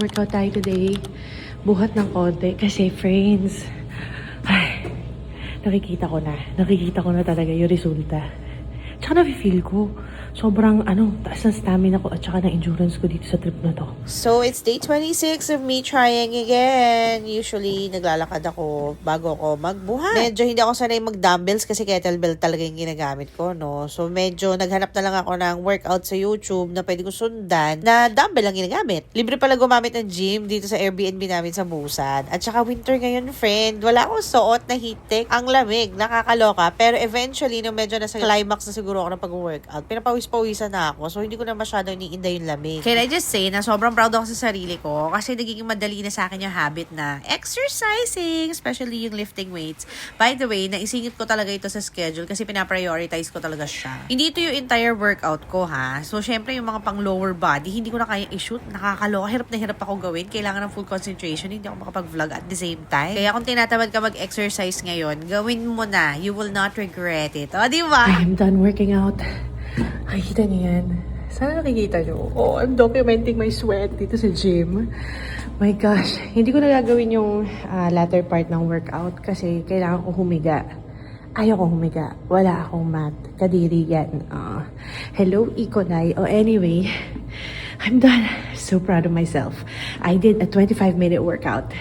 Workout tayo today. Buhat ng konti. Kasi, friends, ay, nakikita ko na talaga yung resulta. Tsaka na-feel ko. Sobrang, taas ng stamina ko at tsaka ng endurance ko dito sa trip na to. So, it's day 26 of me trying again. Usually, naglalakad ako bago ako magbuhat. Medyo hindi ako sanay mag-dumbbells kasi kettlebell talaga yung ginagamit ko, no? So, medyo naghanap na lang ako ng workout sa YouTube na pwede ko sundan na dumbbell ang ginagamit. Libre pala gumamit ng gym dito sa Airbnb namin sa Busan. At saka winter ngayon, friend. Wala akong suot na heat tech. Ang lamig, nakakaloka. Pero eventually, nung medyo nasa climax na siguro ako ng pag-workout, pinapawis-pawisan na ako. So, hindi ko na masyadong iniinda yung lamig. Can I just say na sobrang proud ako sa sarili ko kasi nagiging madali na sa akin yung habit na exercising, especially yung lifting weights. By the way, naisingit ko talaga ito sa schedule kasi pinaprioritize ko talaga siya. Hindi ito yung entire workout ko, ha? So, syempre, yung mga pang lower body, hindi ko na kaya i-shoot. Nakakaloka. Hirap na hirap ako gawin. Kailangan ng full concentration. Hindi ako makapag-vlog at the same time. Kaya kung tinatamad ka mag-exercise ngayon, gawin mo na. You will not regret it. O, di ba? I am done working out. Nakikita niyo yan. Sana nakikita niyo. Oh, I'm documenting my sweat dito sa gym. My gosh. Hindi ko na gagawin yung latter part ng workout kasi kailangan ko humiga. Ayaw ko humiga. Wala akong mat. Kadiri yan. Hello, Ikonay. Oh, anyway, I'm done. So proud of myself. I did a 25-minute workout.